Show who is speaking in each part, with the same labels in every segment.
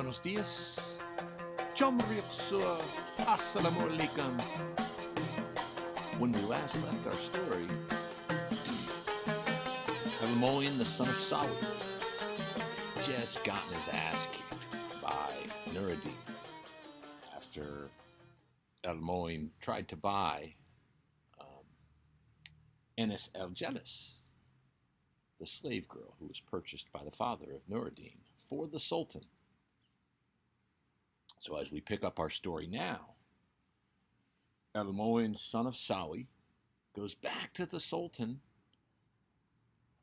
Speaker 1: buenos dias. Chomriapsua, assalamu alaikum. When we last left our story, Al-Moin, the son of Sawi, just gotten his ass kicked by Nur-ed-Din after Al-Moin tried to buy Enis-el-Jelis, the slave girl who was purchased by the father of Nur-ed-Din for the Sultan. So as we pick up our story now, Al-Moin, son of Sawi, goes back to the Sultan,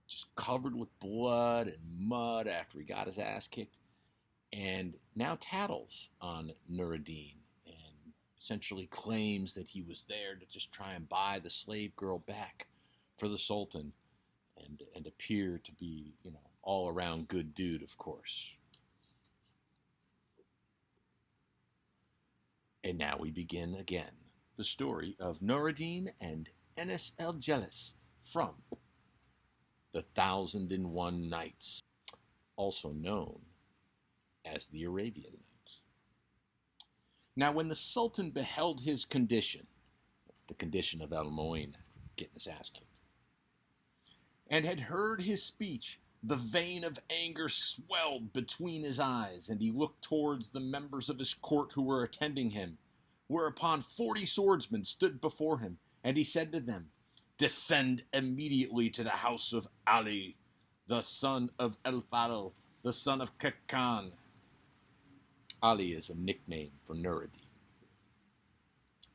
Speaker 1: just covered with blood and mud after he got his ass kicked, and now tattles on Nur-ed-Din and essentially claims that he was there to just try and buy the slave girl back for the Sultan and appear to be, all around good dude, of course. And now we begin again the story of Nur-ed-Din and Enis-el-Jelis from the 1001 Nights, also known as the Arabian Nights. Now when the Sultan beheld his condition, that's the condition of Al-Moin after getting his ass kicked, and had heard his speech, the vein of anger swelled between his eyes, and he looked towards the members of his court who were attending him, whereupon 40 swordsmen stood before him, and he said to them, "Descend immediately to the house of Ali, the son of El-Fadl, the son of Kakan." Ali is a nickname for Nur-ed-Din.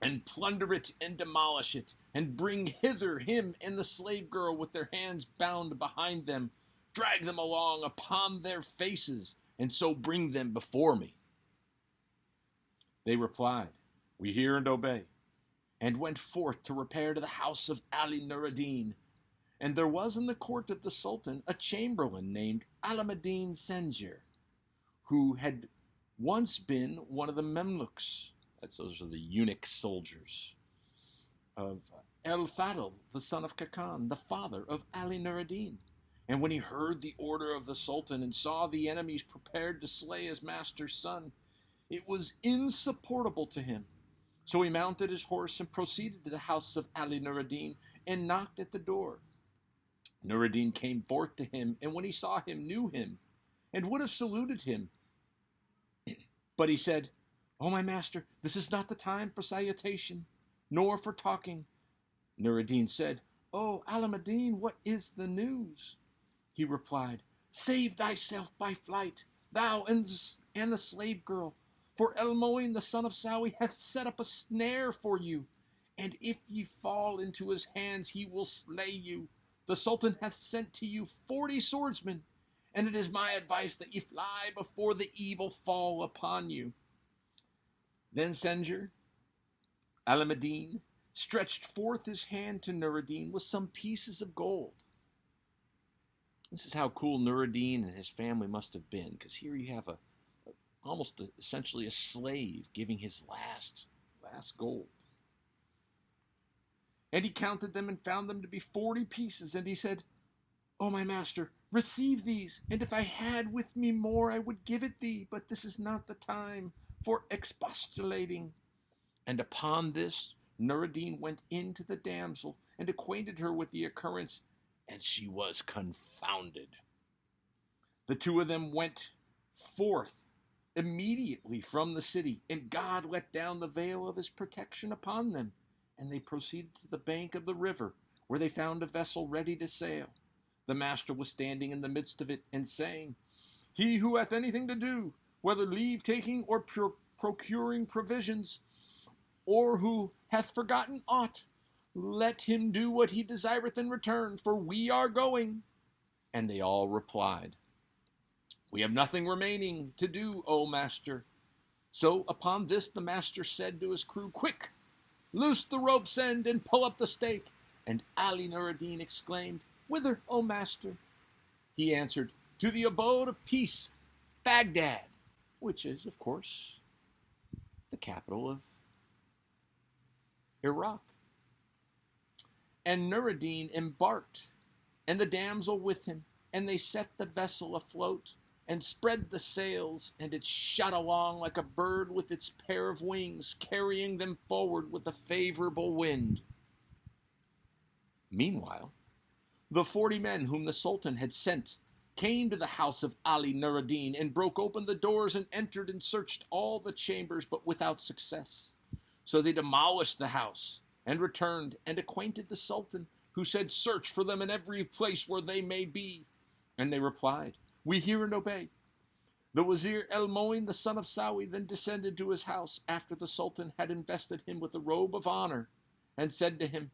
Speaker 1: "And plunder it and demolish it, and bring hither him and the slave girl with their hands bound behind them. Drag them along upon their faces, and so bring them before me." They replied, "We hear and obey," and went forth to repair to the house of Ali Nur-ed-Din. And there was in the court of the Sultan a chamberlain named Alameddin Senjer, who had once been one of the Memluks, those are the eunuch soldiers, of El-Fadl, the son of Kakan, the father of Ali Nur-ed-Din. And when he heard the order of the Sultan and saw the enemies prepared to slay his master's son, it was insupportable to him. So he mounted his horse and proceeded to the house of Ali Nur-ed-Din and knocked at the door. Nur-ed-Din came forth to him, and when he saw him, knew him, and would have saluted him. But he said, "O my master, this is not the time for salutation, nor for talking." Nur-ed-Din said, "O Alameddin, what is the news?" He replied, "Save thyself by flight, thou and the slave girl, for Al-Moin, the son of Sawi, hath set up a snare for you, and if ye fall into his hands, he will slay you. The Sultan hath sent to you 40 swordsmen, and it is my advice that ye fly before the evil fall upon you." Then Senjer, Alameddin, stretched forth his hand to Nur-ed-Din with some pieces of gold. This is how cool Nur-ed-Din and his family must have been, because here you have essentially a slave giving his last gold. And he counted them and found them to be 40 pieces, and he said, "O my master, receive these, and if I had with me more, I would give it thee, but this is not the time for expostulating." And upon this, Nur-ed-Din went in to the damsel and acquainted her with the occurrence, and she was confounded. The two of them went forth immediately from the city, and God let down the veil of his protection upon them, and they proceeded to the bank of the river, where they found a vessel ready to sail. The master was standing in the midst of it, and saying, "He who hath anything to do, whether leave-taking or procuring provisions, or who hath forgotten aught, let him do what he desireth in return, for we are going." And they all replied, "We have nothing remaining to do, O master." So upon this the master said to his crew, "Quick, loose the rope's end and pull up the stake." And Ali Nur-ed-Din exclaimed, "Whither, O master?" He answered, "To the abode of peace, Baghdad," which is, of course, the capital of Iraq. And Nur-ed-Din embarked, and the damsel with him, and they set the vessel afloat, and spread the sails, and it shot along like a bird with its pair of wings, carrying them forward with a favorable wind. Meanwhile, the 40 men whom the Sultan had sent came to the house of Ali Nur-ed-Din and broke open the doors and entered and searched all the chambers, but without success. So they demolished the house and returned and acquainted the Sultan, who said, "Search for them in every place where they may be." And they replied, "We hear and obey." The Wezir El-Moin, the son of Sawi, then descended to his house after the Sultan had invested him with the robe of honor, and said to him,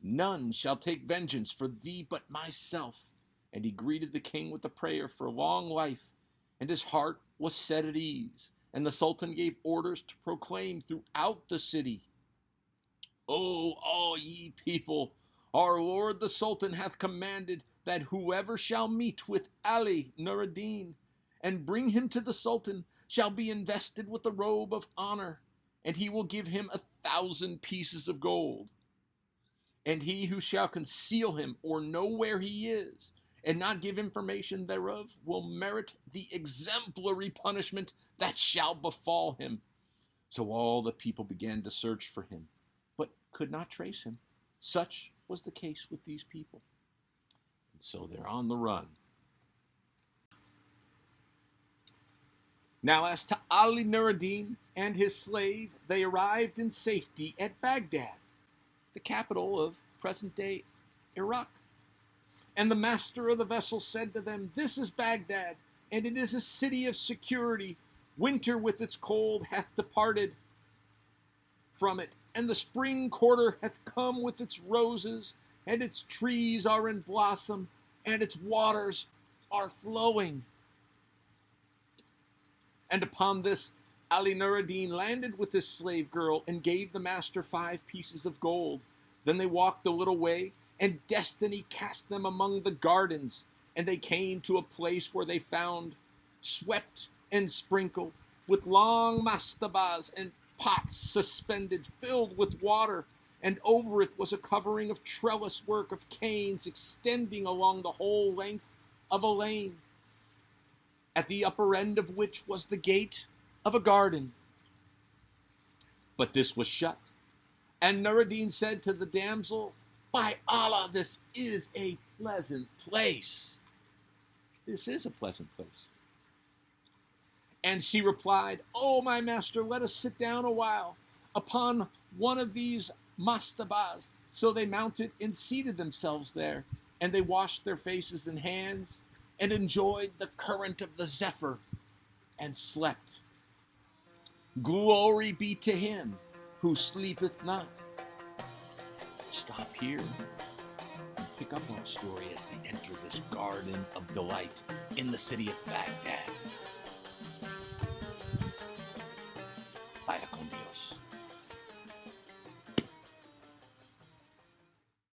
Speaker 1: "None shall take vengeance for thee but myself." And he greeted the king with a prayer for long life, and his heart was set at ease. And the Sultan gave orders to proclaim throughout the city, "O all ye people, our lord the Sultan hath commanded that whoever shall meet with Ali Nur-ed-Din and bring him to the Sultan shall be invested with the robe of honor, and he will give him 1,000 pieces of gold. And he who shall conceal him or know where he is, and not give information thereof, will merit the exemplary punishment that shall befall him." So all the people began to search for him, but could not trace him. Such was the case with these people. And so they're on the run. Now as to Ali Nur-ed-Din and his slave, they arrived in safety at Baghdad, the capital of present-day Iraq. And the master of the vessel said to them, "This is Baghdad, and it is a city of security. Winter with its cold hath departed from it, and the spring quarter hath come with its roses, and its trees are in blossom, and its waters are flowing." And upon this, Ali Nur-ed-Din landed with his slave girl and gave the master 5 pieces of gold. Then they walked a little way, and destiny cast them among the gardens, and they came to a place where they found, swept and sprinkled, with long mastabas and pots suspended, filled with water, and over it was a covering of trellis work of canes extending along the whole length of a lane, at the upper end of which was the gate of a garden. But this was shut, and Nur-ed-Din said to the damsel, "By Allah, this is a pleasant place." This is a pleasant place. And she replied, "O my master, let us sit down a while upon one of these mastabas." So they mounted and seated themselves there, and they washed their faces and hands, and enjoyed the current of the zephyr, and slept. Glory be to him who sleepeth not. Stop here and pick up our story as they enter this garden of delight in the city of Baghdad. Vaya con Dios.